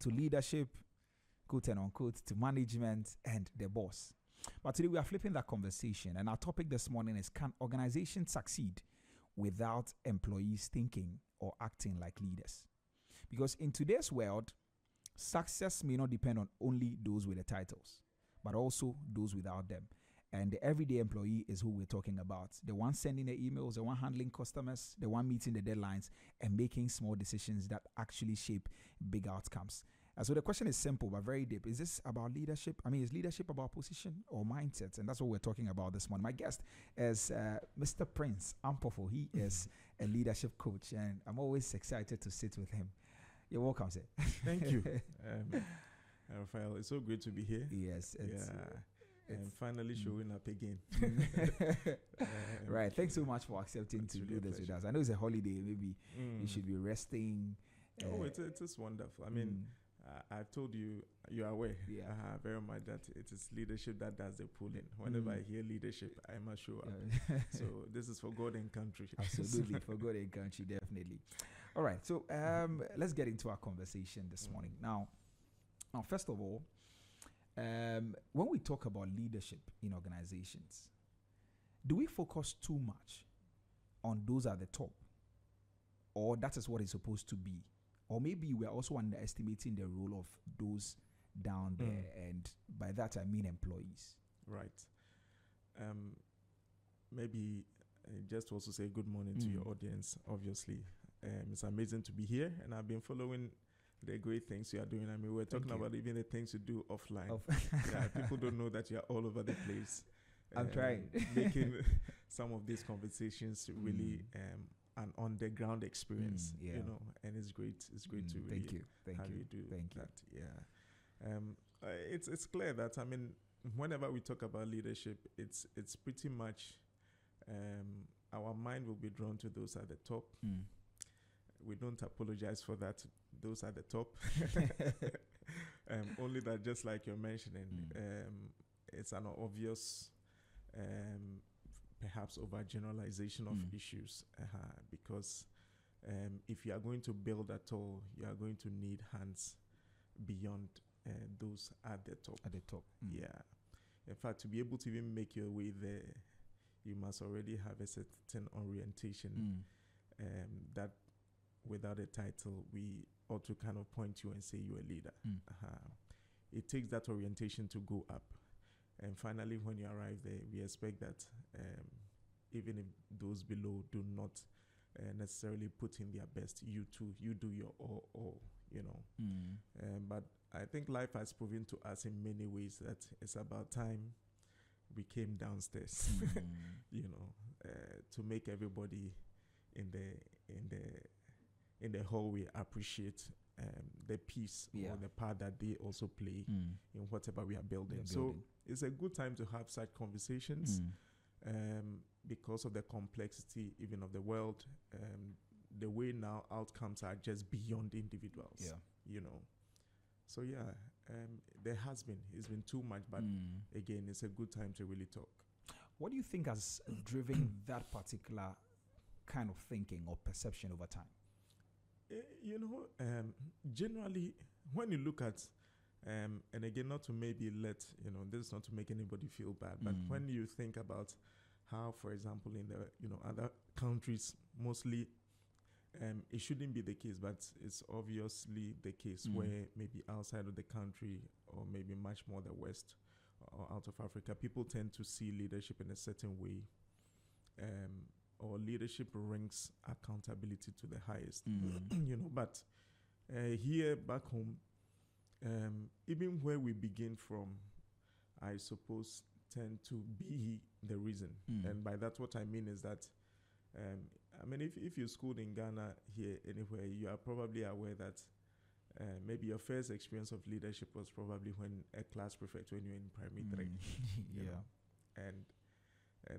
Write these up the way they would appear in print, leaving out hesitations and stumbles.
to leadership, quote and unquote, to management and the boss. But today we are flipping that conversation, and our topic this morning is: can organizations succeed without employees thinking or acting like leaders? Because in today's world, success may not depend on only those with the titles, but also those without them. And the everyday employee is who we're talking about. The one sending the emails, the one handling customers, the one meeting the deadlines and making small decisions that actually shape big outcomes. And so the question is simple but very deep. Is this about leadership? I mean, is leadership about position or mindset? And that's what we're talking about this morning. My guest is Mr. Prince Ampofo. He is a leadership coach, and I'm always excited to sit with him. You're welcome, sir. Thank you. Raphael, it's so great to be here. Yes. And finally showing up again. Right. Thanks so much for accepting to do this with us. I know it's a holiday. Maybe you should be resting. It is wonderful. I mean, I've told you, you are aware very much that it is leadership that does the pulling. Whenever I hear leadership, I must show up. So this is for God and country. Absolutely, for God and country, definitely. All right, so let's get into our conversation this morning. Now, first of all, when we talk about leadership in organizations, do we focus too much on those at the top? Or that is what it's supposed to be? Or maybe we're also underestimating the role of those down there, and by that I mean employees. Right. Maybe just to also say good morning to your audience, obviously. It's amazing to be here, and I've been following the great things you are doing. I mean, we're talking about even the things you do offline. People don't know that you're all over the place. I'm trying. Making some of these conversations really an on-the-ground experience, you know, and it's great. It's great to really have you do that. Yeah. It's clear that, I mean, whenever we talk about leadership, it's pretty much our mind will be drawn to those at the top. We don't apologize for that. Those at the top. Only that, just like you're mentioning, it's an obvious perhaps overgeneralization of issues, because if you are going to build at all, you are going to need hands beyond those at the top. At the top. Yeah. In fact, to be able to even make your way there, you must already have a certain orientation that without a title, we ought to kind of point you and say you're a leader. It takes that orientation to go up. And finally, when you arrive there, we expect that even if those below do not necessarily put in their best, you do your all, you know. But I think life has proven to us in many ways that it's about time we came downstairs, you know, to make everybody in the hallway appreciate the piece or the part that they also play in whatever we are building. So it's a good time to have such conversations because of the complexity even of the world. The way now outcomes are just beyond individuals, you know. So it's been too much, but again, it's a good time to really talk. What do you think has driven that particular kind of thinking or perception over time? You know, generally, when you look at, and again, not to maybe this is not to make anybody feel bad, but when you think about how, for example, in the, other countries, mostly, it shouldn't be the case, but it's obviously the case where maybe outside of the country, or maybe much more the West or out of Africa, people tend to see leadership in a certain way. Or leadership ranks accountability to the highest, but here back home, even where we begin from, I suppose, tend to be the reason. And by that, what I mean is that, if you schooled in Ghana here, anywhere, you are probably aware that maybe your first experience of leadership was probably when a class prefect, when you're in primary 3. You know? And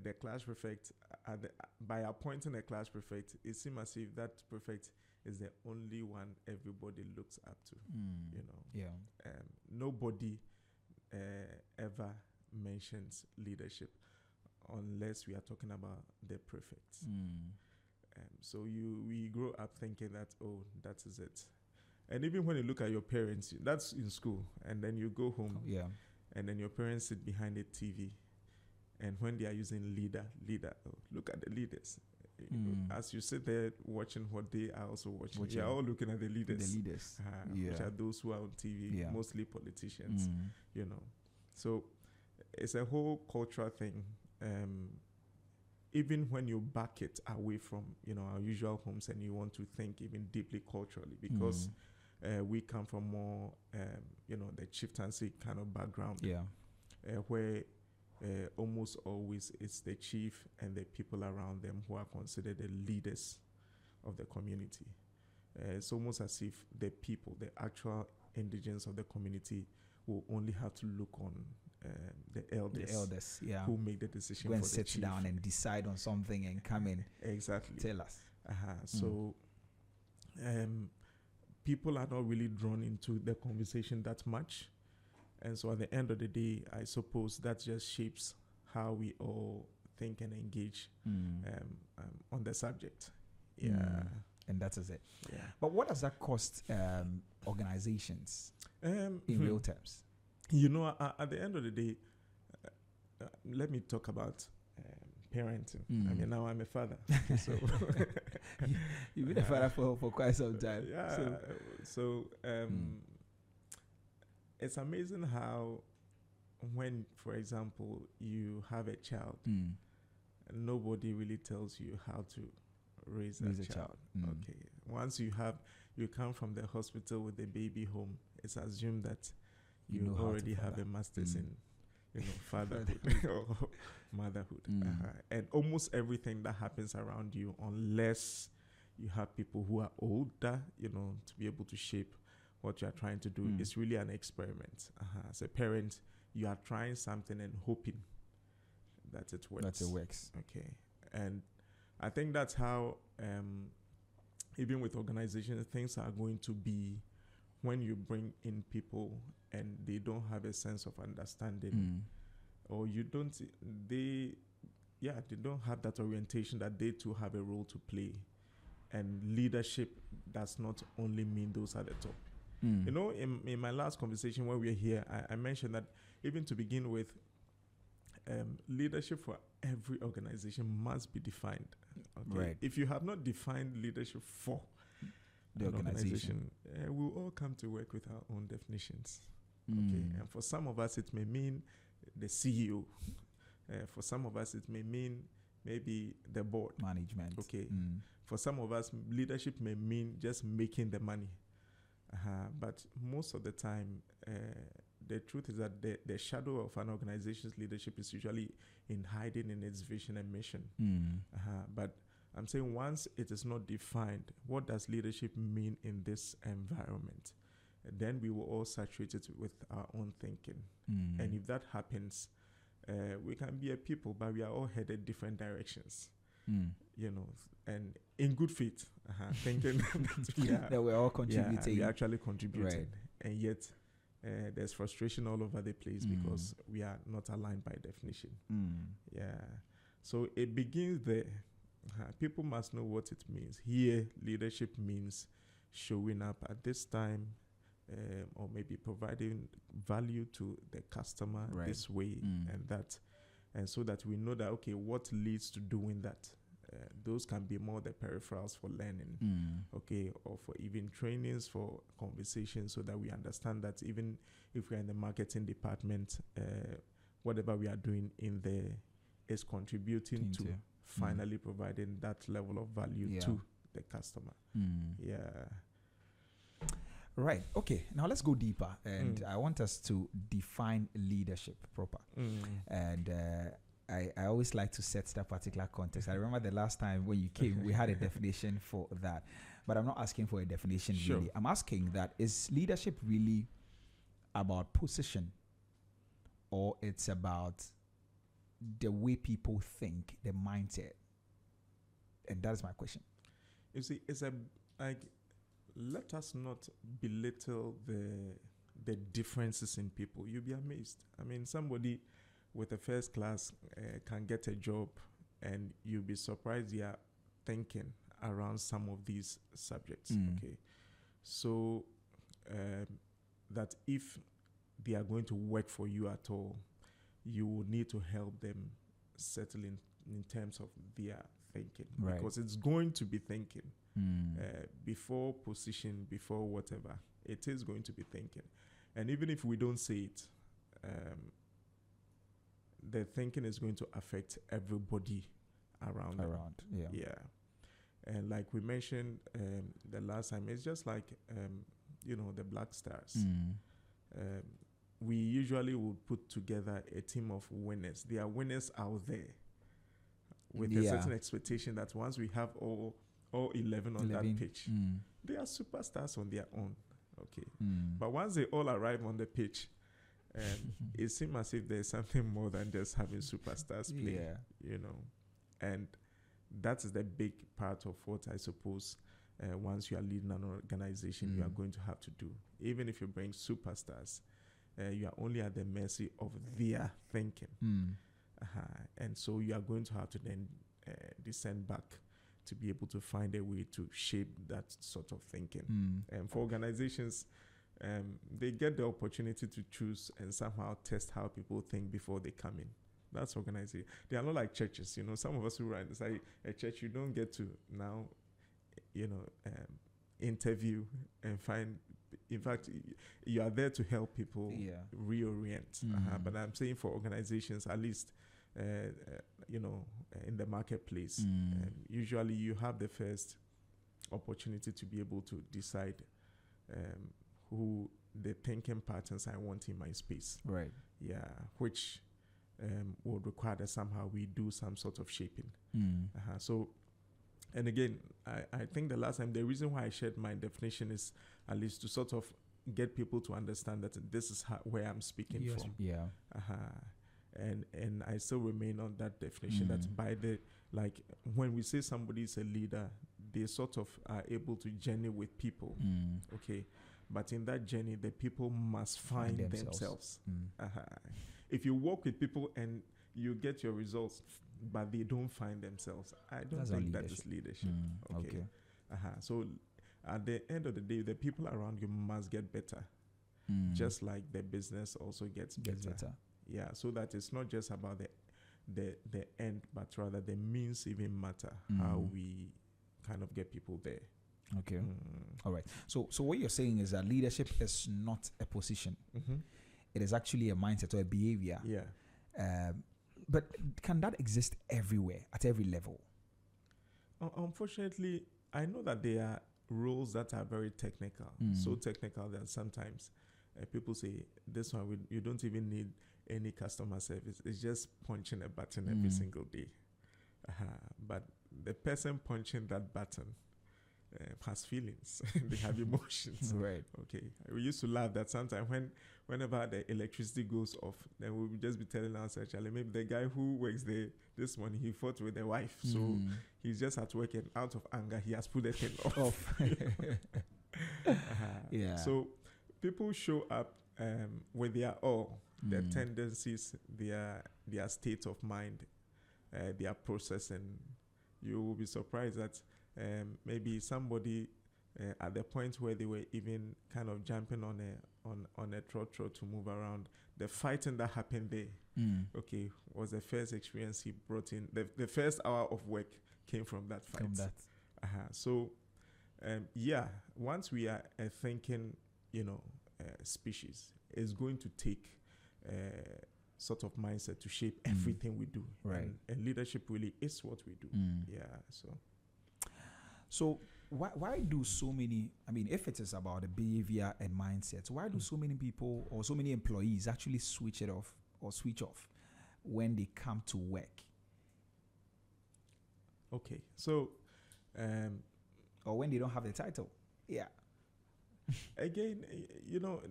the class prefect, by appointing a class prefect, it seems as if that prefect is the only one everybody looks up to. Nobody ever mentions leadership unless we are talking about the prefects. So we grow up thinking that, that is it. And even when you look at your parents, that's in school, and then you go home, Yeah. and then your parents sit behind a TV, and when they are using leader, look at the leaders. As you sit there watching what they are also watching, you are all looking at the leaders. The leaders. Which are those who are on TV, mostly politicians, you know. So it's a whole cultural thing. Even when you back it away from, our usual homes, and you want to think even deeply culturally, because we come from more, the chieftaincy kind of background, where almost always it's the chief and the people around them who are considered the leaders of the community. It's almost as if the people, the actual indigents of the community, will only have to look on the elders, who make the decision. Go and for the sit chief. down and decide on something and come in. Exactly. Tell us. So people are not really drawn into the conversation that much. And so at the end of the day, I suppose that just shapes how we all think and engage on the subject. And that is it. Yeah. But what does that cost organizations in real terms? At the end of the day, let me talk about parenting. I mean, now I'm a father. So You've been a father for quite some time. Yeah. So it's amazing how when, for example, you have a child, nobody really tells you how to raise a child. Okay. Once you come from the hospital with the baby home, it's assumed that you already have a master's in fatherhood or motherhood. And almost everything that happens around you, unless you have people who are older, to be able to shape what you are trying to do, is really an experiment. As a parent, you are trying something and hoping that it works. Okay. And I think that's how, even with organizations, things are going to be when you bring in people and they don't have a sense of understanding, or they don't have that orientation that they too have a role to play. And leadership does not only mean those at the top. In my last conversation when we were here, I mentioned that even to begin with, leadership for every organization must be defined. Okay? Right. If you have not defined leadership for the organization, we'll all come to work with our own definitions. Okay, and for some of us, it may mean the CEO. For some of us, it may mean maybe the board management. Okay. For some of us, leadership may mean just making the money. But most of the time, the truth is that the shadow of an organization's leadership is usually in hiding in its vision and mission. But I'm saying once it is not defined, what does leadership mean in this environment? Then we will all saturate it with our own thinking. And if that happens, we can be a people, but we are all headed different directions. And in good faith, thinking that we're all contributing. We actually contributing. Right. And yet, there's frustration all over the place because we are not aligned by definition. So it begins there. People must know what it means. Here, leadership means showing up at this time, or maybe providing value to the customer this way and that. And so that we know that, okay, what leads to doing that? Those can be more the peripherals for learning, okay, or for even trainings, for conversations, so that we understand that even if we're in the marketing department, whatever we are doing in there is contributing to finally providing that level of value to the customer. Right. Okay. Now let's go deeper, and I want us to define leadership proper. And I always like to set that particular context. I remember the last time when you came, we had a definition for that, but I'm not asking for a definition really. I'm asking that, is leadership really about position, or it's about the way people think, the mindset? And that is my question. You see, it's let us not belittle the differences in people. You'll be amazed. I mean, somebody with a first class can get a job, and you'll be surprised they are thinking around some of these subjects. Okay, so that if they are going to work for you at all, you will need to help them settle in terms of their thinking. Right. Because it's going to be thinking. Mm. Before position, before whatever, it is going to be thinking. And even if we don't say it, the thinking is going to affect everybody around them. Yeah. Yeah. And like we mentioned the last time, it's just like, the Black Stars. We usually would put together a team of winners. There are winners out there with a certain expectation that once we have all 11 on that pitch, they are superstars on their own. Okay. But once they all arrive on the pitch, it seems as if there's something more than just having superstars play. And that is the big part of what I suppose once you are leading an organization, you are going to have to do. Even if you bring superstars, you are only at the mercy of their thinking. And so you are going to have to then descend back to be able to find a way to shape that sort of thinking. And for organizations, they get the opportunity to choose and somehow test how people think before they come in. That's organization. They are not like churches. Some of us who run inside a church, you don't get to now, interview and find. In fact, you are there to help people reorient. But I'm saying for organizations, at least, in the marketplace, usually you have the first opportunity to be able to decide who the thinking patterns I want in my space. Right. Yeah, which would require that somehow we do some sort of shaping. So, and again, I think the last time, the reason why I shared my definition is at least to sort of get people to understand that this is where I'm speaking from. Yeah. And I still remain on that definition that by when we say somebody is a leader, they sort of are able to journey with people. Okay. But in that journey, the people must find themselves. If you work with people and you get your results, but they don't find themselves, I don't think that is leadership. Okay. So at the end of the day, the people around you must get better. Just like the business also gets better. Yeah, so that it's not just about the end, but rather the means even matter, how we kind of get people there. Okay. All right. So what you're saying is that leadership is not a position. It is actually a mindset or a behavior. Yeah. But can that exist everywhere, at every level? Unfortunately, I know that there are roles that are very technical. So technical that sometimes people say, this one, you don't even need any customer service. It's just punching a button every single day. But the person punching that button has feelings. They have emotions. Right. Okay. We used to laugh that sometimes whenever the electricity goes off, then we would just be telling ourselves, actually, maybe the guy who works there this morning, he fought with the wife. So he's just at work and out of anger, he has put the thing off. Yeah. So people show up with their all, their tendencies, their state of mind, their process, and you will be surprised that maybe somebody at the point where they were even kind of jumping on a trotro to move around, the fighting that happened there, okay, was the first experience he brought in. The first hour of work came from that fight. So, once we are a thinking, species, it's going to take sort of mindset to shape everything we do. Right. And leadership really is what we do. Yeah. So why do so many, if it is about the behavior and mindset, why do so many people or so many employees actually switch off when they come to work? Okay. So, or when they don't have the title. Yeah. Again,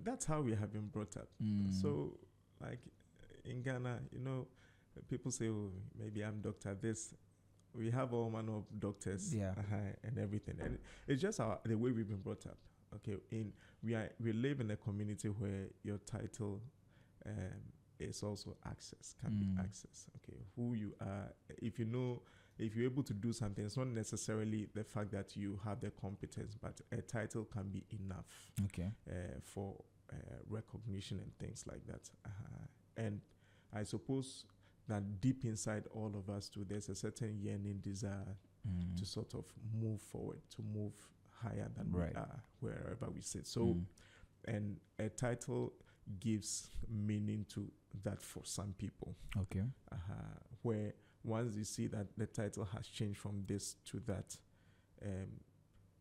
that's how we have been brought up. So, like in Ghana, people say, oh, maybe I'm doctor this. We have all manner of doctors and everything. And it's just the way we've been brought up. Okay, we live in a community where your title is also access, can be access. Okay, who you are. If you know if you're able to do something, it's not necessarily the fact that you have the competence, but a title can be enough Okay. for recognition and things like that. And I suppose that deep inside all of us too, there's a certain yearning desire to sort of move forward, to move higher than we are, wherever we sit. So, and a title gives meaning to that for some people. Okay. Where once you see that the title has changed from this to that,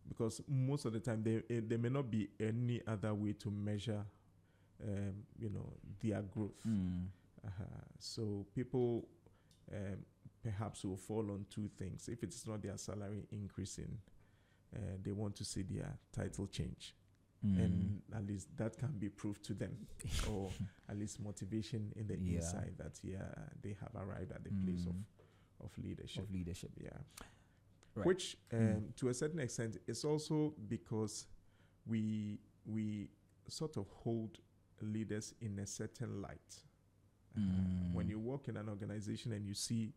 because most of the time there may not be any other way to measure, their growth. So people perhaps will fall on two things. If it's not their salary increasing, they want to see their title change. And at least that can be proof to them, or at least motivation in the inside that they have arrived at the place of leadership. Right. Which to a certain extent is also because we sort of hold leaders in a certain light. When you work in an organization and you see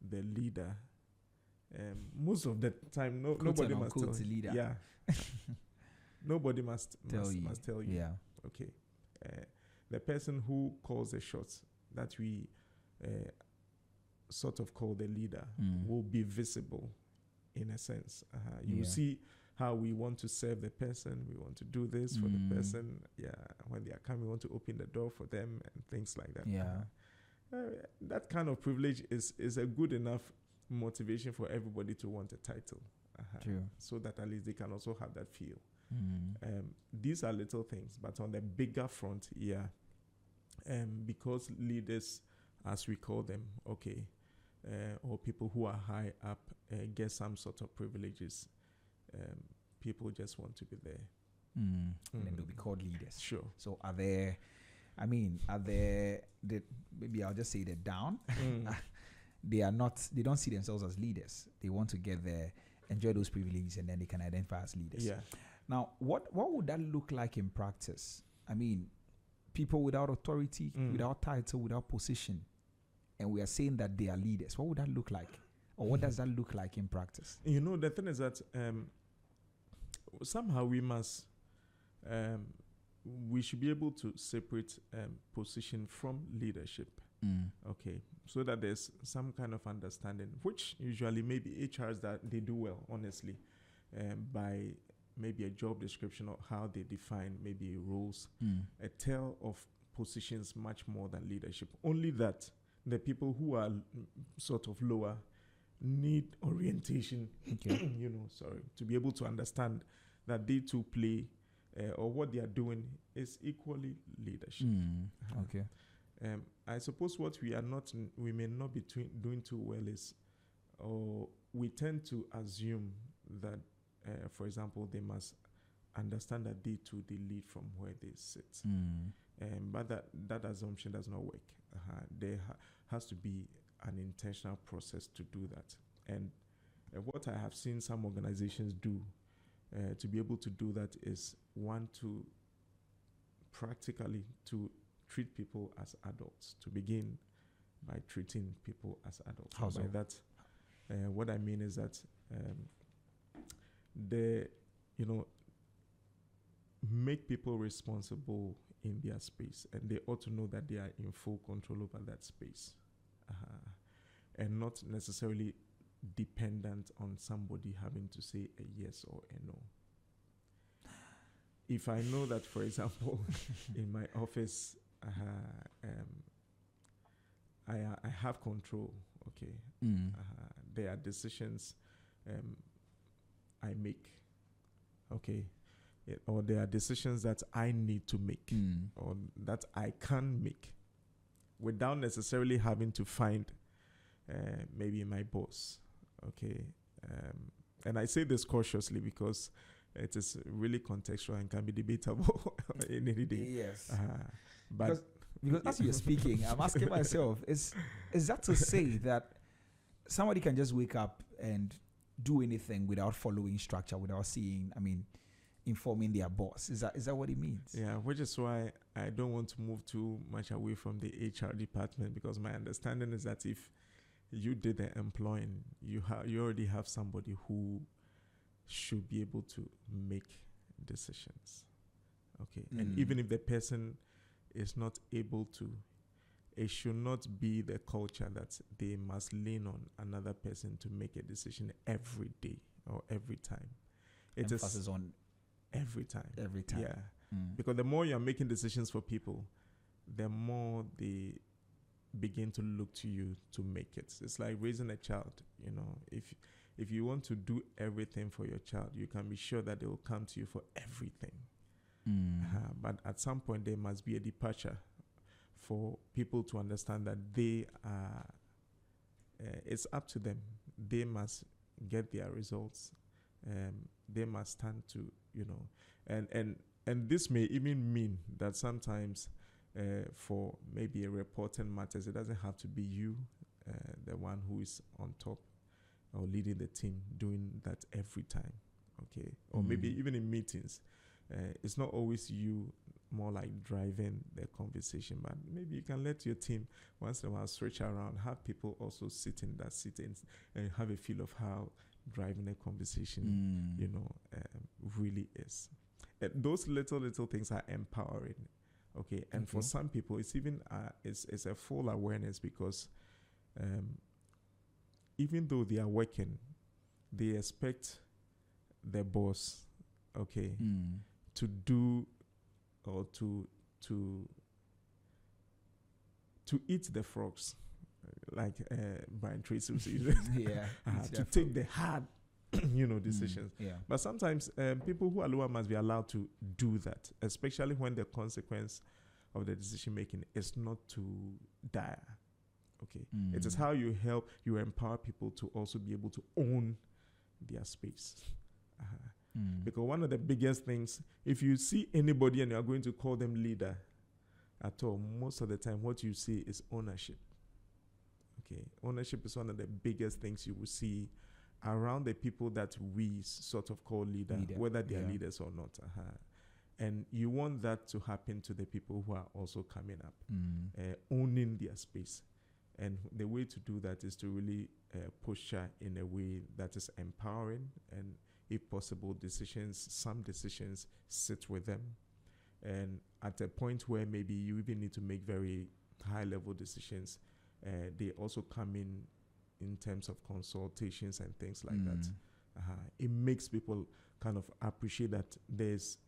the leader, most of the time nobody must tell you. Leader. Yeah. Nobody must tell you. Yeah. Okay. The person who calls the shots that we sort of call the leader will be visible in a sense. You will see how we want to serve the person. We want to do this for the person. Yeah. When they are coming, we want to open the door for them and things like that. Yeah. That kind of privilege is a good enough motivation for everybody to want a title. True. So that at least they can also have that feel. These are little things, but on the bigger front, because leaders, as we call them, or people who are high up get some sort of privileges, people just want to be there. And then they'll be called leaders. Sure. So maybe I'll just say they're down. They don't see themselves as leaders. They want to get there, enjoy those privileges, and then they can identify as leaders. Yeah. Now, what would that look like in practice? I mean, people without authority, without title, without position, and we are saying that they are leaders. What would that look like? Or what does that look like in practice? The thing is that somehow we should be able to separate position from leadership. Okay, so that there's some kind of understanding, which usually maybe HRs that they do well, honestly, by maybe a job description or how they define maybe roles, a tell of positions much more than leadership. Only that the people who are sort of lower need orientation, to be able to understand that they too play or what they are doing is equally leadership. Okay. I suppose what we may not be doing too well is, or we tend to assume that, for example, they must understand that they lead from where they sit. But that assumption does not work. There has to be an intentional process to do that. And what I have seen some organizations do to be able to do that is, one, to practically to treat people as adults, to begin by treating people as adults. How so? By that, what I mean is that make people responsible in their space, and they ought to know that they are in full control over that space, and not necessarily dependent on somebody having to say a yes or a no. If I know that, for example, in my office, I have control, okay, there are decisions I make, okay, or there are decisions that I need to make, or that I can make, without necessarily having to find maybe my boss, okay. And I say this cautiously because it is really contextual and can be debatable in any day. Yes. But because as you're speaking, I'm asking myself, is that to say that somebody can just wake up and do anything without following structure, without informing their boss? Is that what it means? Yeah, which is why I don't want to move too much away from the HR department, because my understanding is that if you did the employing. You already have somebody who should be able to make decisions. Okay. And even if the person is not able to, it should not be the culture that they must lean on another person to make a decision every day or every time. It emphasis on every time. Every time. Yeah. Because the more you're making decisions for people, the more they begin to look to you to make it. It's like raising a child. If you want to do everything for your child, you can be sure that they will come to you for everything. But at some point, there must be a departure for people to understand that they are. It's up to them. They must get their results. They must stand to, and this may even mean that sometimes for maybe a reporting matters, it doesn't have to be you, the one who is on top or leading the team, doing that every time, okay? Or maybe even in meetings, it's not always you more like driving the conversation, but maybe you can let your team once in a while stretch around, have people also sit in that seat and have a feel of how driving a conversation, really is. Those little things are empowering, okay? And for some people, it's even it's a full awareness because even though they are working, they expect their boss, okay, to do or to eat the frogs, like Brian Tracy would say. To take the hard, decisions. But sometimes people who are lower must be allowed to do that, especially when the consequence of the decision making is not too dire. Okay, it is how you empower people to also be able to own their space. Because one of the biggest things, if you see anybody and you are going to call them leader at all, most of the time what you see is ownership. Okay, ownership is one of the biggest things you will see around the people that we sort of call leader. Whether they are leaders or not. And you want that to happen to the people who are also coming up, owning their space. And the way to do that is to really posture in a way that is empowering, and if possible, some decisions sit with them. And at a point where maybe you even need to make very high-level decisions, they also come in terms of consultations and things like that. It makes people kind of appreciate that there's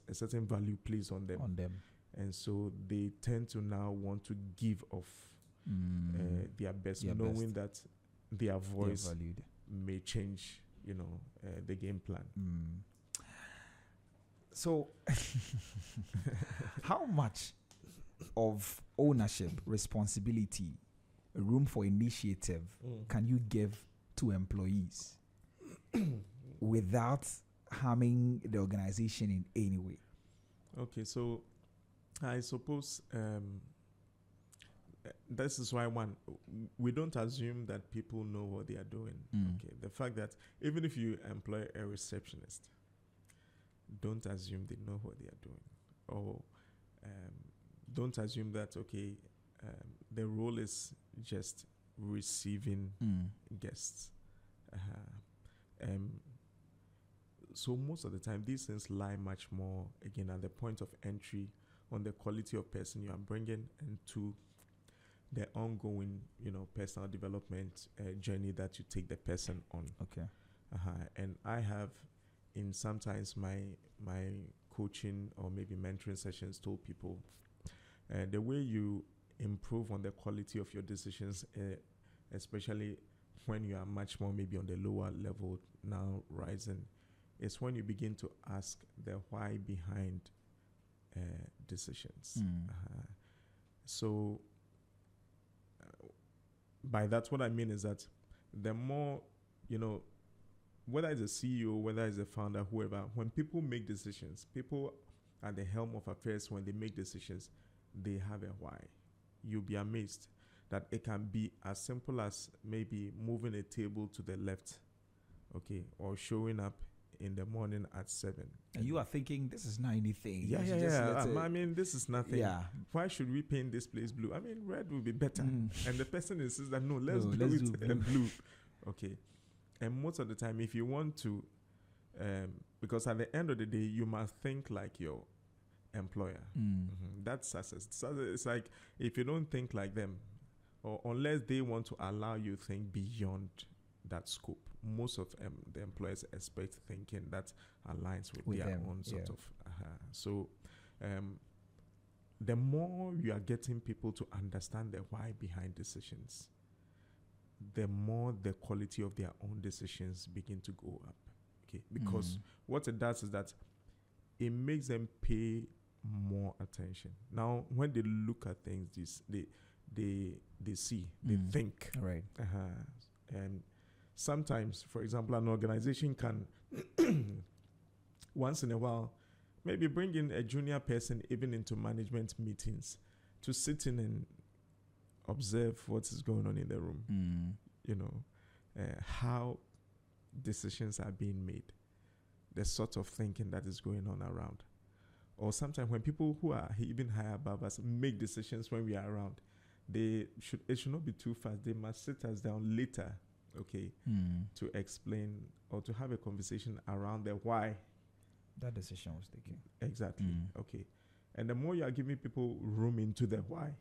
a certain value placed on them. And so they tend to now want to give off their best, knowing that their voice may change, the game plan. So, how much of ownership, responsibility, room for initiative can you give to employees without harming the organization in any way? Okay, so I suppose this is why we don't assume that people know what they are doing. Okay, the fact that even if you employ a receptionist, don't assume they know what they are doing, or don't assume that the role is just receiving guests. So most of the time, these things lie much more again at the point of entry on the quality of person you are bringing into the ongoing, personal development journey that you take the person on. Okay. And I have, in sometimes my coaching or maybe mentoring sessions, told people the way you improve on the quality of your decisions, especially when you are much more maybe on the lower level now rising, is when you begin to ask the why behind decisions. So by that, what I mean is that the more, whether it's a CEO, whether it's a founder, whoever, when people make decisions, people at the helm of affairs, when they make decisions, they have a why. You'll be amazed that it can be as simple as maybe moving a table to the left, okay, or showing up in the morning at 7. And you are thinking, this is not anything. Yeah, You yeah, should just yeah. let it- I mean, this is nothing. Yeah. Why should we paint this place blue? I mean, red will be better. And the person insists that, no, let's No, do let's it do blue. Okay. And most of the time, if you want to, because at the end of the day, you must think like your employer. That's success. It's like if you don't think like them, or unless they want to allow you to think beyond that scope, most of the employers expect thinking that aligns with their them, own sort of. So, the more you are getting people to understand the why behind decisions, the more the quality of their own decisions begin to go up. Okay, because what it does is that it makes them pay more attention. Now, when they look at things, they see, they think. Right. And sometimes, for example, an organization can once in a while maybe bring in a junior person even into management meetings to sit in and observe what is going on in the room. You know, how decisions are being made, the sort of thinking that is going on around. Or sometimes when people who are even higher above us make decisions when we are around, it should not be too fast. They must sit us down later, okay, to explain or to have a conversation around the why that decision was taken. Exactly. Okay. And the more you are giving people room into the why,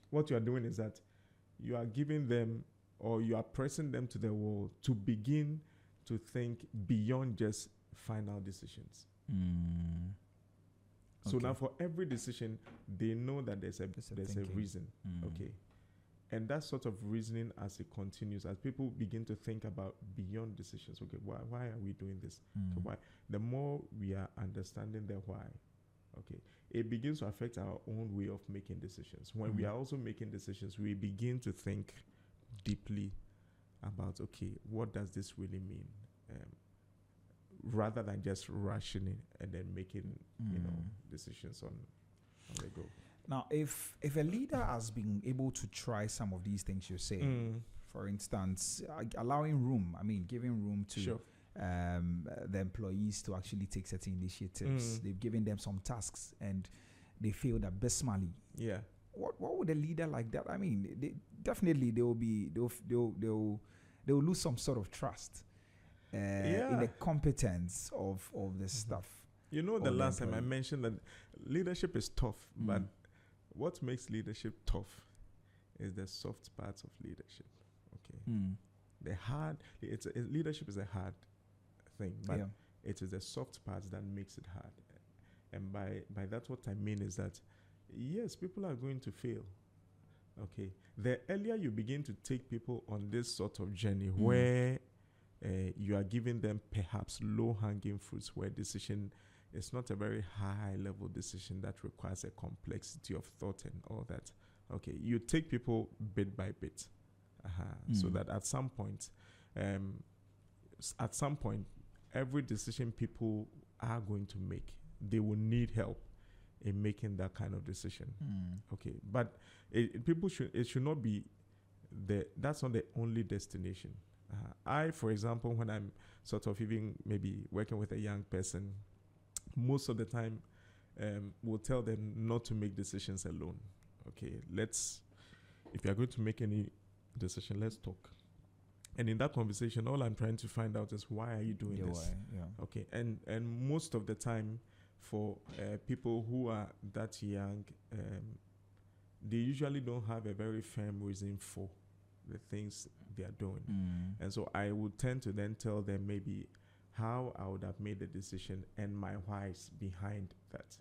what you are doing is that you are giving them, or you are pressing them to the wall to begin to think beyond just final decisions. So now for every decision, they know that there's a reason. Okay. And that sort of reasoning, as it continues, as people begin to think about beyond decisions, okay, why are we doing this? Okay, why? The more we are understanding the why, okay, it begins to affect our own way of making decisions. When we are also making decisions, we begin to think deeply about, okay, what does this really mean? Rather than just rushing it and then making, decisions on the go. Now, if a leader has been able to try some of these things you're saying, for instance, allowing room, giving room to the employees to actually take certain initiatives, they've given them some tasks and they failed abysmally. Yeah. What would a leader like that? They will lose some sort of trust in the competence of this stuff. You know, the last time I mentioned that leadership is tough, but what makes leadership tough is the soft parts of leadership. Okay. Leadership is a hard thing, but it is the soft parts that makes it hard. And by that, what I mean is that, yes, people are going to fail. Okay. The earlier you begin to take people on this sort of journey where you are giving them perhaps low-hanging fruits, where decision is not a very high-level decision that requires a complexity of thought and all that. Okay, you take people bit by bit, so that at some point, every decision people are going to make, they will need help in making that kind of decision. Okay, but it should not be that's not the only destination. For example, when I'm sort of even maybe working with a young person, most of the time we'll tell them not to make decisions alone. Okay, if you're going to make any decision, let's talk. And in that conversation, all I'm trying to find out is, why are you doing this? Why? Yeah. Okay, and most of the time for people who are that young, they usually don't have a very firm reason for the things they are doing. And so I would tend to then tell them maybe how I would have made the decision and my whys behind that.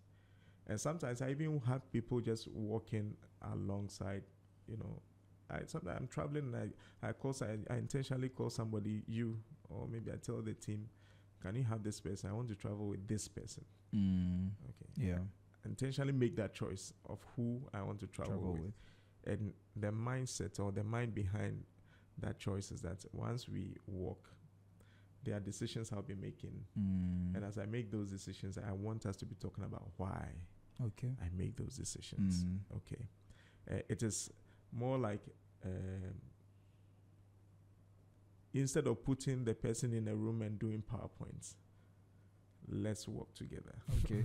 And sometimes I even have people just walking alongside, sometimes I'm traveling and I intentionally call somebody, or maybe I tell the team, can you have this person? I want to travel with this person. Okay. Yeah. Intentionally make that choice of who I want to travel with. And the mindset or the mind behind that choice is that once we walk, there are decisions I'll be making. And as I make those decisions, I want us to be talking about why I make those decisions. Okay. It is more like, instead of putting the person in a room and doing PowerPoints, let's work together. Okay.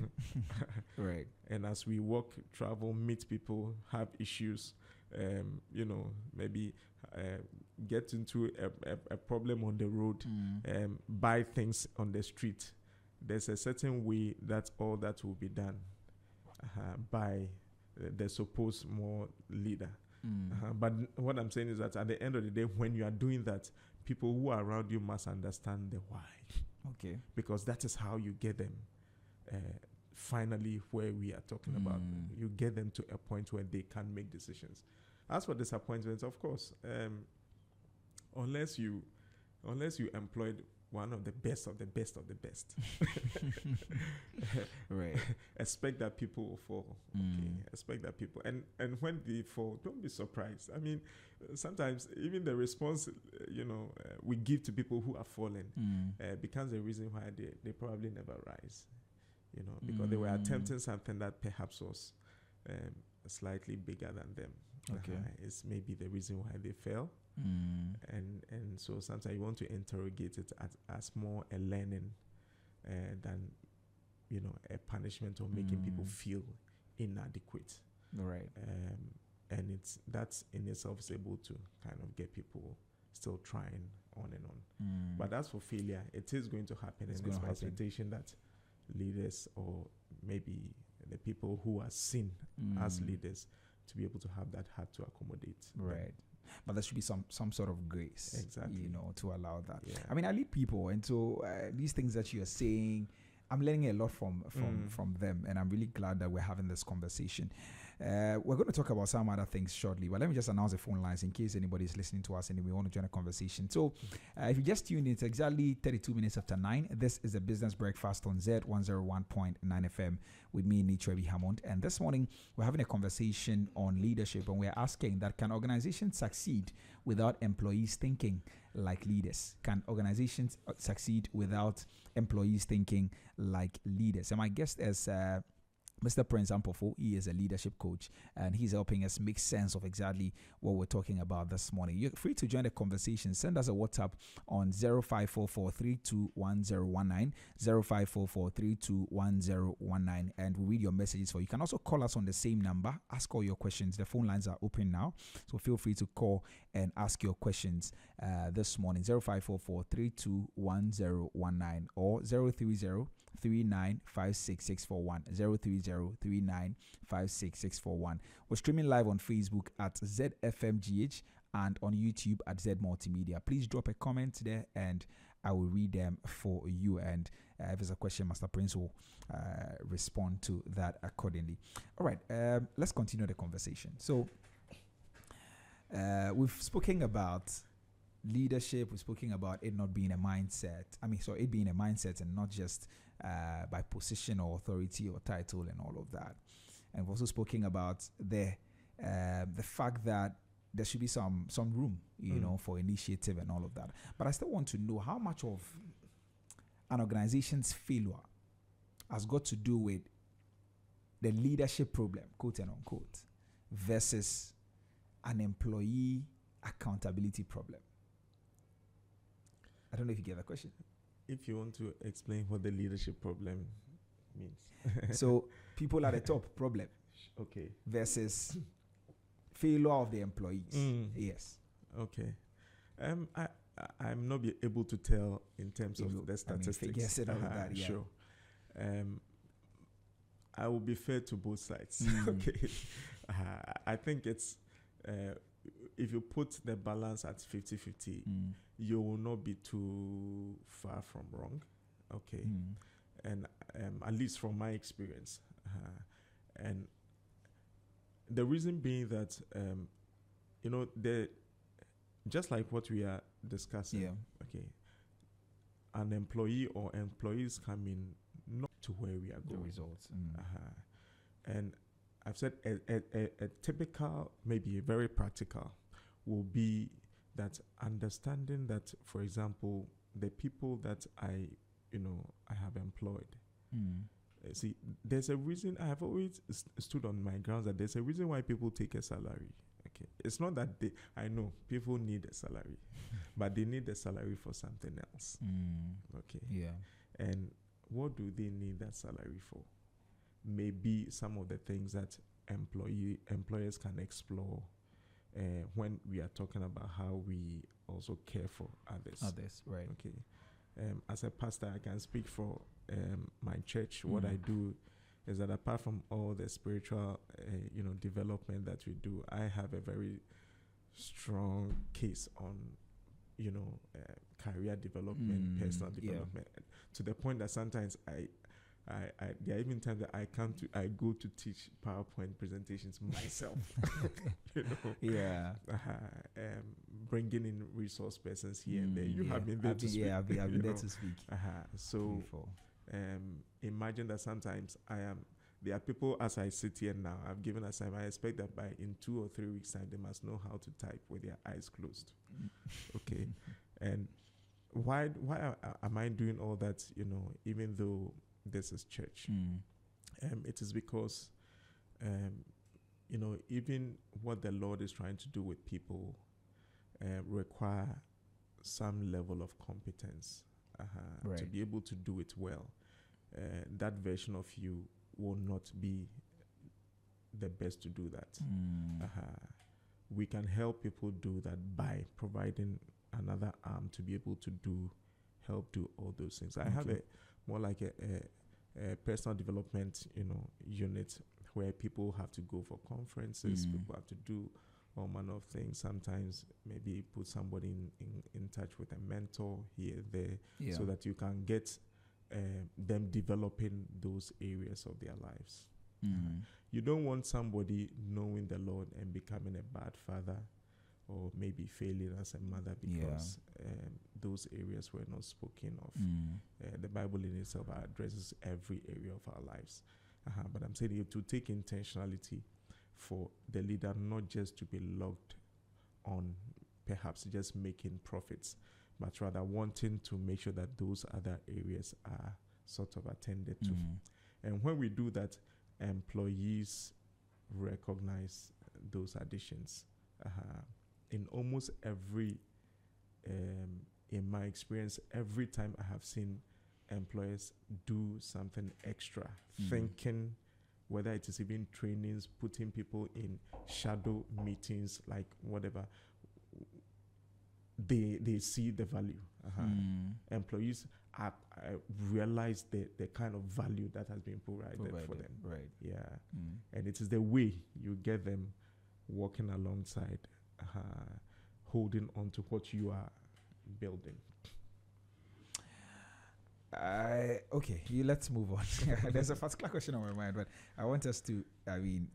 Right. And as we work, travel, meet people, have issues, maybe get into a problem on the road, buy things on the street, there's a certain way that all that will be done by the supposed more leader. But what I'm saying is that at the end of the day, when you are doing that, people who are around you must understand the why. Okay. Because that is how you get them finally where we are talking about. You get them to a point where they can make decisions. As for disappointments, of course, unless you employed one of the best of the best of the best, right, expect that people will fall. Okay, expect that people, and when they fall, don't be surprised. I mean, sometimes even the response, we give to people who are fallen becomes a reason why they probably never rise. Because they were attempting something that perhaps was slightly bigger than them. Okay, it's maybe the reason why they fell. And so sometimes you want to interrogate it as more a learning than a punishment or making people feel inadequate. Right. And that's in itself is able to kind of get people still trying on and on. But as for failure, it is going to happen. It's my expectation that leaders, or maybe the people who are seen as leaders, to be able to have that heart to accommodate. Right. But there should be some sort of grace, exactly, to allow that. Yeah. I mean, I lead people, and so these things that you're saying, I'm learning a lot from them, and I'm really glad that we're having this conversation. We're going to talk about some other things shortly, but let me just announce the phone lines in case anybody is listening to us and we want to join a conversation. So if you just tuned in, it's exactly 32 minutes after 9. This is the Business Breakfast on Z101.9 FM with me, Nicholas Hammond. And this morning, we're having a conversation on leadership, and we're asking that, can organizations succeed without employees thinking like leaders? Can organizations succeed without employees thinking like leaders? And my guest is Mr. Prince Ampofo. He is a leadership coach, and he's helping us make sense of exactly what we're talking about this morning. You're free to join the conversation. Send us a WhatsApp on 0544321019, 0544321019, and we'll read your messages for you. You can also call us on the same number. Ask all your questions. The phone lines are open now, so feel free to call and ask your questions this morning. 0544321019 or 030-3956641, 030-3956641. We're streaming live on Facebook at ZFMGH and on YouTube at Z Multimedia. Please drop a comment there and I will read them for you. And if there's a question, Master Prince will respond to that accordingly. All right, let's continue the conversation. So we've spoken about leadership. We've spoken about it not being a mindset. It being a mindset and not just by position or authority or title and all of that. And we've also spoken about the fact that there should be some room, for initiative and all of that. But I still want to know how much of an organization's failure has got to do with the leadership problem, quote and unquote, versus an employee accountability problem. I don't know if you get the question. If you want to explain what the leadership problem means. So people at the top, problem. Okay. Versus failure of the employees. Yes. Okay. I'm not be able to tell in terms of the statistics. That, yeah. Sure. I will be fair to both sides. Okay. I think it's if you put the balance at 50-50, you will not be too far from wrong. Okay. And at least from my experience. And the reason being that, just like what we are discussing, okay, an employee or employees come in not to where we are going. The results. And I've said a typical, maybe a very practical, will be that understanding that, for example, the people that I have employed. See, there's a reason. I have always stood on my grounds that there's a reason why people take a salary. Okay, it's not that I know people need a salary, but they need a salary for something else. Okay. Yeah. And what do they need that salary for? Maybe some of the things that employers can explore when we are talking about how we also care for others. Others, right. Okay. As a pastor, I can speak for my church. What I do is that apart from all the spiritual, development that we do, I have a very strong case on, career development, personal development, to the point that sometimes there are even times that I go to teach PowerPoint presentations myself. Bringing in resource persons here and there. You have been there to speak. I've been there to speak. So, imagine that sometimes there are people, as I sit here now, I've given assignment. I expect that in 2 or 3 weeks' time, they must know how to type with their eyes closed. Okay. And why am I doing all that, even though this is church? It is because, even what the Lord is trying to do with people require some level of competence to be able to do it well. That version of you will not be the best to do that. We can help people do that by providing another arm to be able to help do all those things. I have more like a personal development, unit where people have to go for conferences, people have to do all manner of things. Sometimes maybe put somebody in touch with a mentor here, there, so that you can get them developing those areas of their lives. You don't want somebody knowing the Lord and becoming a bad father or maybe failing as a mother because those areas were not spoken of. The Bible in itself addresses every area of our lives. But I'm saying you have to take intentionality for the leader not just to be locked on perhaps just making profits, but rather wanting to make sure that those other areas are sort of attended to. And when we do that, employees recognize those additions. In almost every, in my experience, every time I have seen employers do something extra, thinking, whether it is even trainings, putting people in shadow meetings, like whatever, they see the value. Employees realize the kind of value that has been provided for them. Right. Yeah. And it is the way you get them walking alongside, holding on to what you are building. Okay, let's move on. There's a particular question on my mind, but I want us to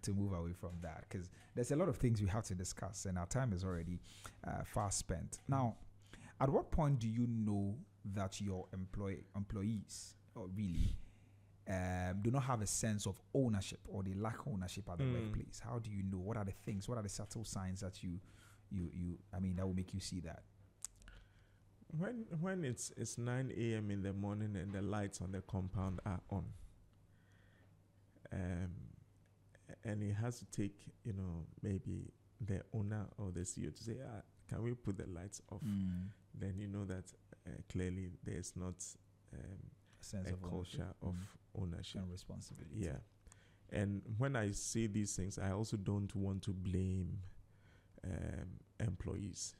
move away from that because there's a lot of things we have to discuss, and our time is already far spent. Now, at what point do you know that your employees really do not have a sense of ownership or they lack ownership at the workplace? How do you know? What are the things? What are the subtle signs that that will make you see that? When it's 9 a.m. in the morning and the lights on the compound are on, and it has to take, maybe the owner or the CEO to say, can we put the lights off? Then you know that clearly there's not a sense of culture of ownership and responsibility. Yeah. And when I see these things, I also don't want to blame employees,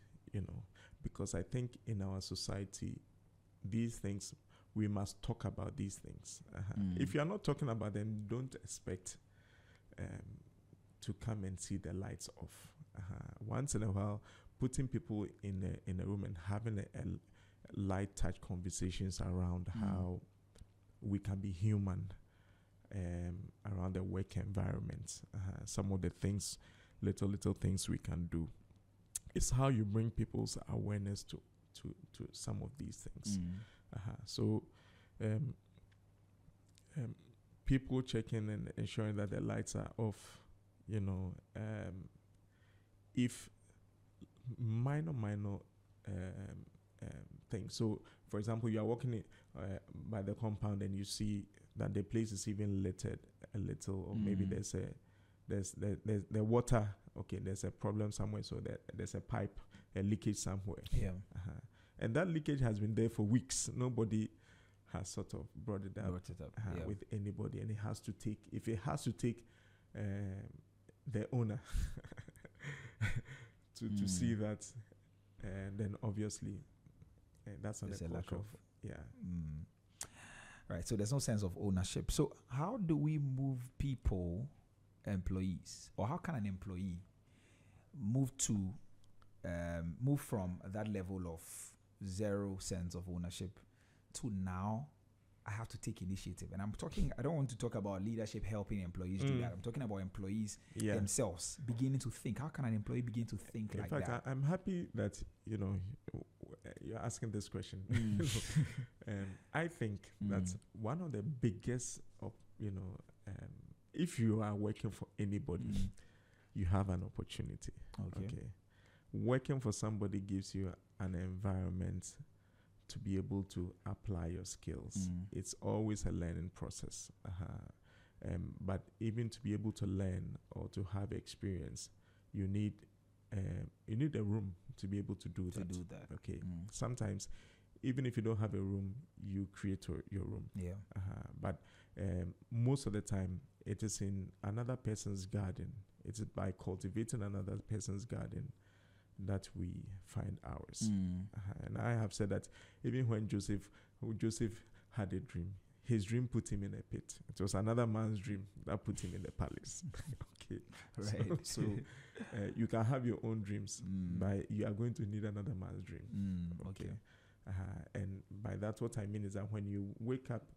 because I think in our society, these things, we must talk about these things. If you are not talking about them, don't expect to come and see the lights off. Once in a while, putting people in a room and having a light touch conversations around how we can be human around the work environment. Some of the things, little things we can do. It's how you bring people's awareness to some of these things. So people checking and ensuring that the lights are off, if minor things. So, for example, you are walking by the compound and you see that the place is even littered a little, or maybe there's the water. Okay, there's a problem somewhere, so there's a pipe, a leakage somewhere. Yeah. And that leakage has been there for weeks. Nobody has sort of brought it up, Yeah. with anybody, and it has to take, if it has to take the owner to see that, then obviously that's not There's a a lack culture of- yeah. Right. So there's no sense of ownership. So how do we move people, employees, or how can an employee move from that level of zero sense of ownership to now I have to take initiative? And I don't want to talk about leadership helping employees do that. I'm talking about employees themselves beginning to think. How can an employee begin to think In like fact, that? I'm happy that you're asking this question. I think that one of the biggest, if you are working for anybody, you have an opportunity. Okay. Working for somebody gives you an environment to be able to apply your skills. It's always a learning process. But even to be able to learn or to have experience, you need a room to be able to do that. Okay. Sometimes, even if you don't have a room, you create your room. Yeah. But most of the time, it is in another person's garden. It's by cultivating another person's garden that we find ours. And I have said that even when Joseph had a dream, his dream put him in a pit. It was another man's dream that put him in the palace. Okay. Right. So you can have your own dreams, but you are going to need another man's dream. Okay. And by that, what I mean is that when you wake up,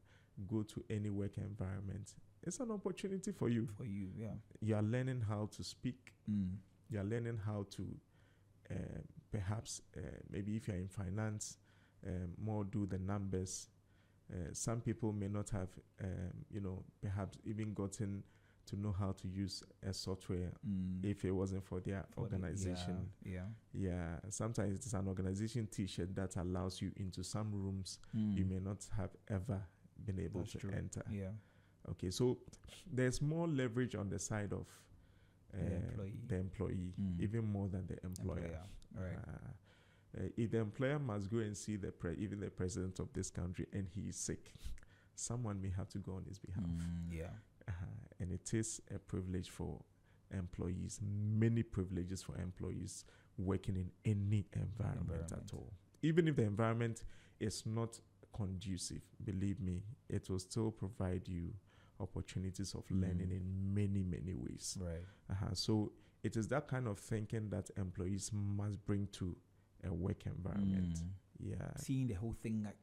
go to any work environment, it's an opportunity for you. For you, yeah. You are learning how to speak. You are learning how to perhaps, maybe if you're in finance, more do the numbers. Some people may not have, perhaps even gotten to know how to use a software if it wasn't for their organization. Yeah. Sometimes it's an organization T-shirt that allows you into some rooms you may not have ever been able to enter. Yeah. Okay, so there's more leverage on the side of the employee, even more than the employer. Right. If the employer must go and see even the president of this country and he is sick, someone may have to go on his behalf. And it is a privilege for employees, many privileges for employees working in any environment at all. Even if the environment is not conducive, believe me, it will still provide you opportunities of learning in many, many ways. Right. So it is that kind of thinking that employees must bring to a work environment. Yeah. Seeing the whole thing like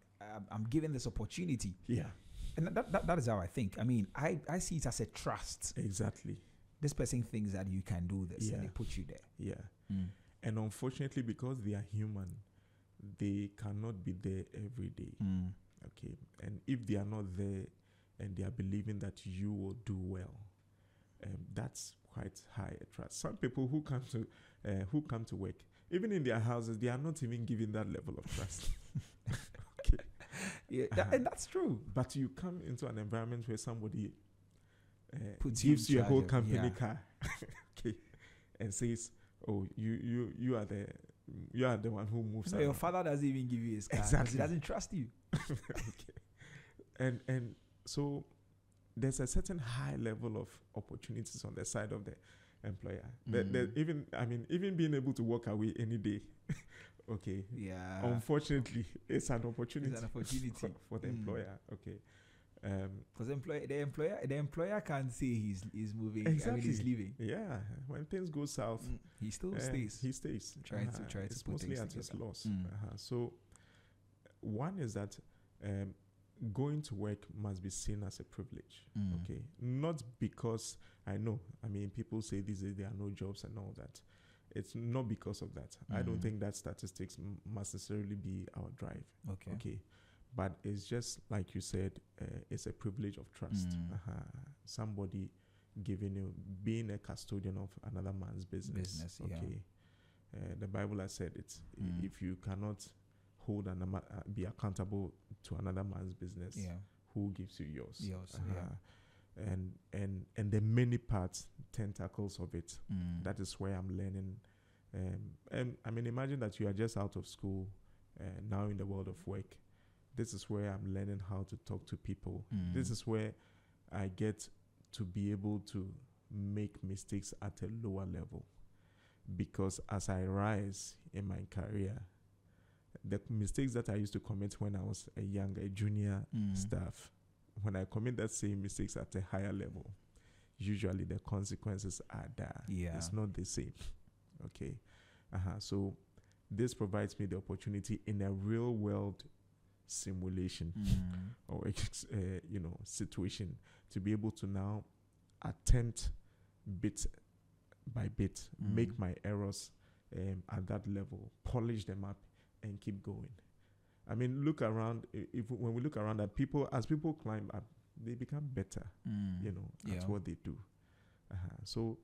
I'm given this opportunity. Yeah. And that is how I think. I mean, I see it as a trust. Exactly. This person thinks that you can do this and they put you there. Yeah. And unfortunately, because they are human, they cannot be there every day. Okay. And if they are not there and they are believing that you will do well, that's quite high a trust. Some people who come to work, even in their houses, they are not even given that level of trust. Okay. Yeah, and that's true. But you come into an environment where somebody gives you a whole company car, okay, and says, "Oh, you are the one who moves." No, your father doesn't even give you his car. Exactly. He doesn't trust you. Okay. And so there's a certain high level of opportunities on the side of the employer. Even being able to walk away any day. Okay. Yeah. Unfortunately, it's an opportunity. For the employer. Okay. Because the employer can't say he's moving. Exactly. I mean, he's leaving. Yeah. When things go south, he still stays. He stays. Trying to it's put mostly things at his together. loss. So one is that going to work must be seen as a privilege. Okay. Not because people say these days there are no jobs and all that. It's not because of that. I don't think that statistics must necessarily be our drive. Okay. But it's just like you said, it's a privilege of trust. Somebody giving you, being a custodian of another man's business. Okay. The Bible has said it's if you cannot hold and be accountable to another man's business, who gives you yours? And the many parts, tentacles of it. That is where I'm learning. And I mean, imagine that you are just out of school, now in the world of work. This is where I'm learning how to talk to people. Mm. This is where I get to be able to make mistakes at a lower level. Because as I rise in my career, the mistakes that I used to commit when I was a junior staff, when I commit that same mistakes at a higher level, usually the consequences are there. Yeah. It's not the same. Okay. So this provides me the opportunity in a real world simulation or situation to be able to now attempt bit by bit, make my errors at that level, polish them up, and keep going. I mean, look around. When we look around at people, as people climb up, they become better. That's what they do. So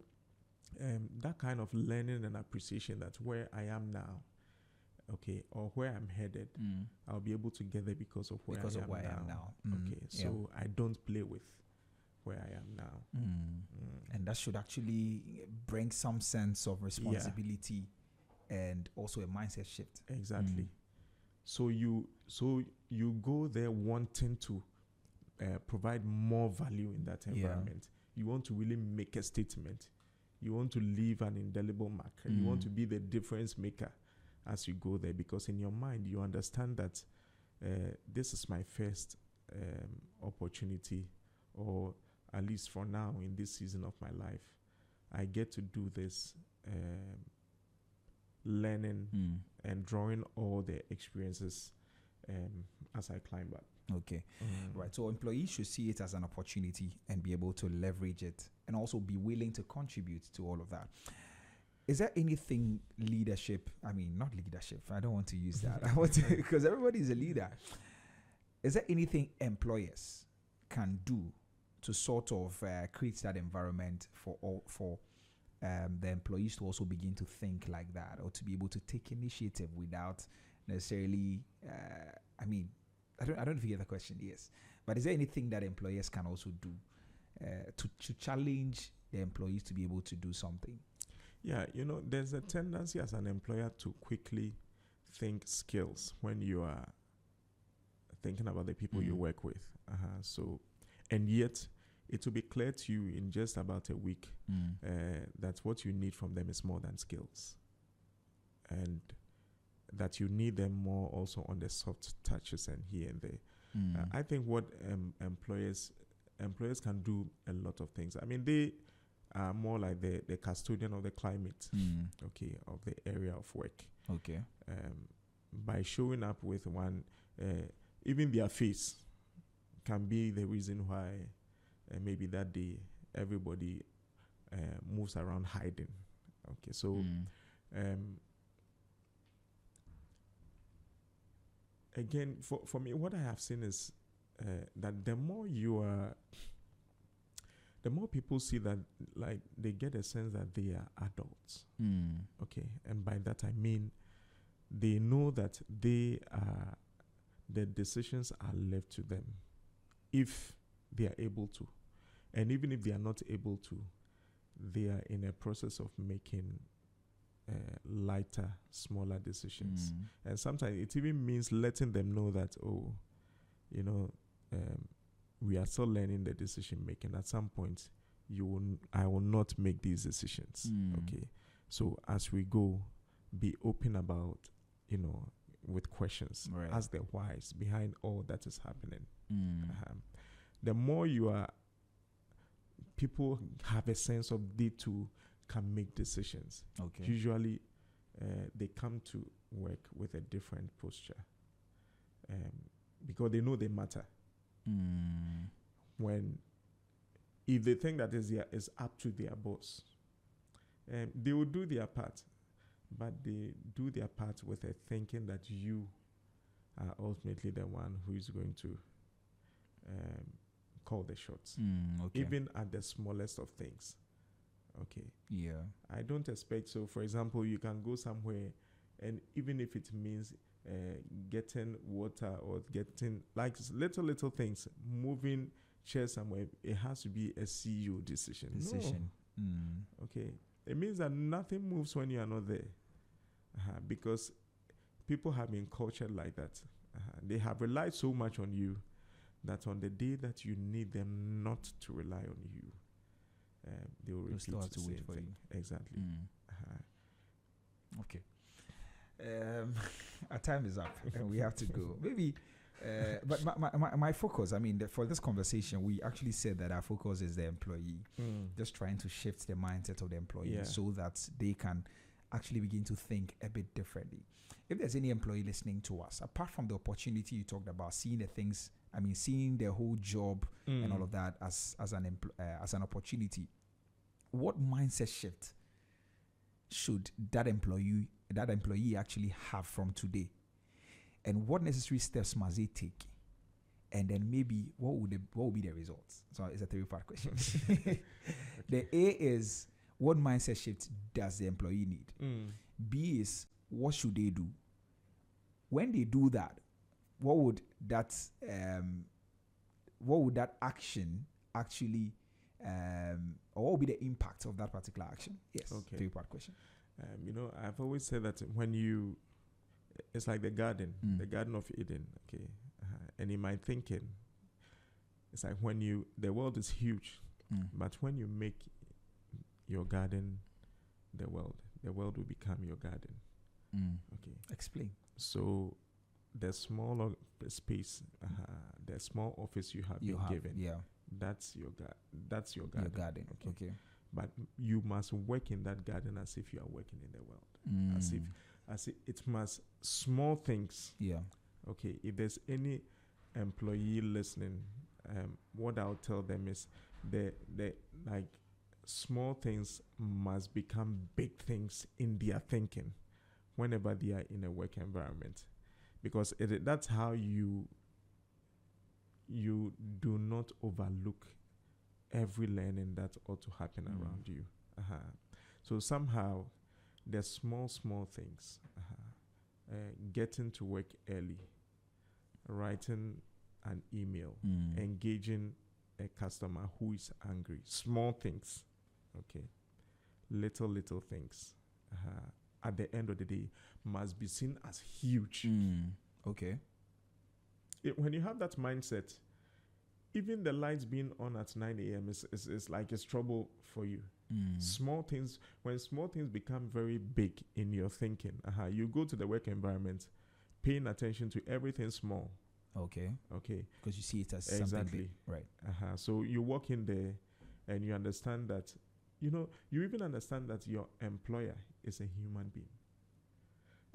that kind of learning and appreciation, that where I am now, okay, or where I'm headed, I'll be able to get there because of where I am now. Okay, so I don't play with where I am now. And that should actually bring some sense of responsibility and also a mindset shift. Exactly. So you go there wanting to provide more value in that environment. You want to really make a statement. You want to leave an indelible marker. You want to be the difference maker as you go there, because in your mind you understand that this is my first opportunity, or at least for now in this season of my life, I get to do this learning and drawing all the experiences as I climb up. Okay. Right. So employees should see it as an opportunity and be able to leverage it, and also be willing to contribute to all of that. Is there anything not leadership, I don't want to use that. I want to, because everybody is a leader. Is there anything employers can do to sort of create that environment for the employees to also begin to think like that, or to be able to take initiative without necessarily, I don't know if you get the question, yes. But is there anything that employers can also do to challenge the employees to be able to do something? Yeah, there's a tendency as an employer to quickly think skills when you are thinking about the people you work with. And yet, it will be clear to you in just about a week that what you need from them is more than skills. And that you need them more also on the soft touches and here and there. I think what employers can do a lot of things. I mean, they are more like the custodian of the climate, okay, of the area of work. Okay. By showing up with one, even their face can be the reason why maybe that day everybody moves around hiding. Okay, so again, for me, what I have seen is that the more people see that, like, they get a sense that they are adults. Okay, and by that I mean they know that the decisions are left to them if they are able to. And even if they are not able to, they are in a process of making lighter, smaller decisions. And sometimes it even means letting them know that, we are still learning the decision making. At some point, I will not make these decisions. Okay. So as we go, be open about, with questions. Right. Ask the whys behind all that is happening. The more people have a sense of they too can make decisions. Okay. Usually, they come to work with a different posture, because they know they matter. If they think that is up to their boss, they will do their part, but they do their part with a thinking that you are ultimately the one who is going to call the shots, Okay. even at the smallest of things. Okay. Yeah. I don't expect, so for example, you can go somewhere, and even if it means getting water or getting like little things, moving chairs somewhere, it has to be a CEO decision. No. Okay. It means that nothing moves when you are not there, because people have been cultured like that. They have relied so much on you that on the day that you need them not to rely on you, they will repeat still have the to wait same for thing. Exactly. Okay. Our time is up and we have to go. Maybe, but my focus, I mean, for this conversation, we actually said that our focus is the employee, just trying to shift the mindset of the employee so that they can actually begin to think a bit differently. If there's any employee listening to us, apart from the opportunity you talked about, seeing the things, I mean, seeing the whole job and all of that as an opportunity, what mindset shift should that employee actually have from today? And what necessary steps must they take? And then maybe what would be the results? So it's a 3-part question. Okay. The A is, what mindset shift does the employee need? B is, what should they do? When they do that, what would that action actually, or what would be the impact of that particular action? Yes. Okay. 3-part question. I've always said that it's like the Garden of Eden. Okay. And in my thinking, it's like the world is huge, but when you make your garden the world will become your garden. Okay. Explain. So the smaller space, the small office you have been given, that's your garden. Your garden. Okay. But you must work in that garden as if you are working in the world. As if it must, small things. Yeah. Okay. If there's any employee listening, what I'll tell them is the like small things must become big things in their thinking whenever they are in a work environment, because that's how you do not overlook every learning that ought to happen around you. So somehow the small things, getting to work early, writing an email, engaging a customer who is angry, small things, okay, little things, at the end of the day must be seen as huge. Okay. When you have that mindset, even the lights being on at 9 a.m. is like it's trouble for you. Small things, when small things become very big in your thinking, you go to the work environment paying attention to everything small. Okay. Because you see it as exactly. something big. Right. So you walk in there and you understand that, you even understand that your employer is a human being.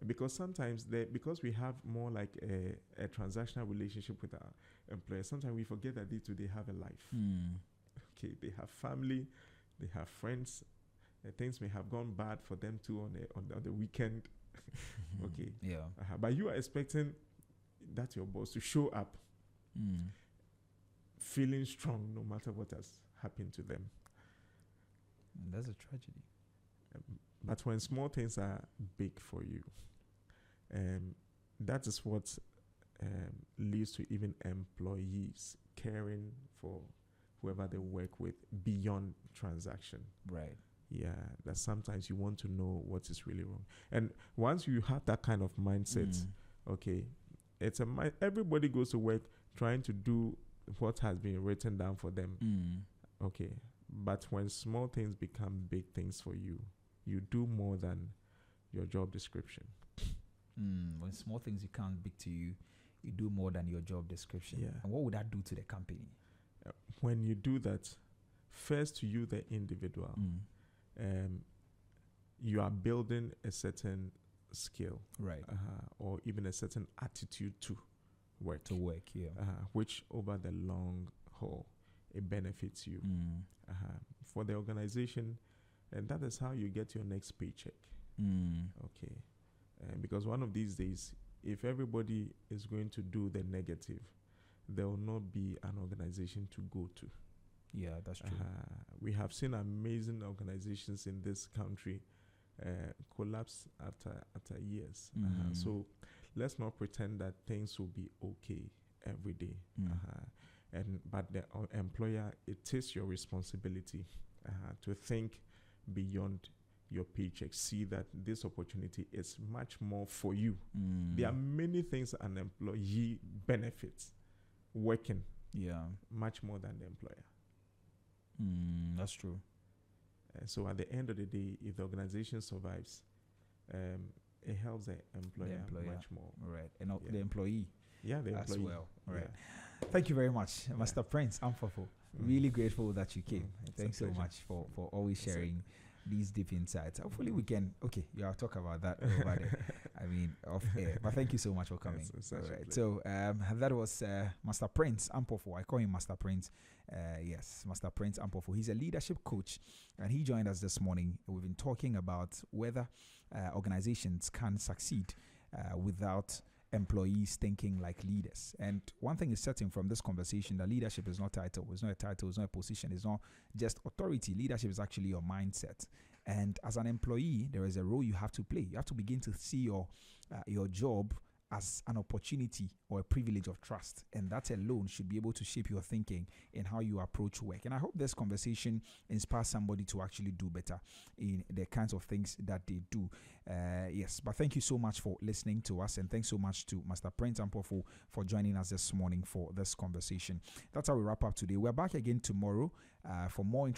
Because sometimes because we have more like a transactional relationship with our employer, sometimes we forget that they have a life. Okay, they have family, they have friends. Things may have gone bad for them too on the weekend. Okay. Yeah. But you are expecting that your boss to show up feeling strong no matter what has happened to them. And that's a tragedy. But when small things are big for you, that is what leads to even employees caring for whoever they work with beyond transaction. Right. Yeah, that sometimes you want to know what is really wrong. And once you have that kind of mindset, okay, everybody goes to work trying to do what has been written down for them. Okay. But when small things become big things for you, you do more than your job description. When small things become big to you, you do more than your job description. Yeah. And what would that do to the company? When you do that, first to you, the individual, you are building a certain skill, right, or even a certain attitude to work. Yeah. Which over the long haul, it benefits you. For the organization, and that is how you get your next paycheck. Okay. Because one of these days, if everybody is going to do the negative, there will not be an organization to go to. Yeah, that's true. We have seen amazing organizations in this country collapse after years. So let's not pretend that things will be okay every day. But the employer, it is your responsibility to think beyond your paycheck, see that this opportunity is much more for you. There are many things an employee benefits working much more than the employer. That's true. And so at the end of the day, if the organization survives, it helps the employer much more. Right. And the employee. Yeah, the as employee. well. All right. Thank you very much, Master Prince Amphorfo. Really grateful that you came. Thanks so much for always sharing these deep insights. Hopefully we can, I'll talk about that over there. I mean, off air. But thank you so much for coming. Yes, all right. So that was Master Prince Amphorfo. I call him Master Prince. Yes, Master Prince Amphorfo. He's a leadership coach, and he joined us this morning. We've been talking about whether organizations can succeed without employees thinking like leaders. And one thing is certain from this conversation, that leadership is not title. It's not a title. It's not a position. It's not just authority. Leadership is actually your mindset. And as an employee, there is a role you have to play. You have to begin to see your job as an opportunity or a privilege of trust. And that alone should be able to shape your thinking in how you approach work. And I hope this conversation inspires somebody to actually do better in the kinds of things that they do. Yes, but thank you so much for listening to us. And thanks so much to Master Prince Amphorfo for joining us this morning for this conversation. That's how we wrap up today. We're back again tomorrow for more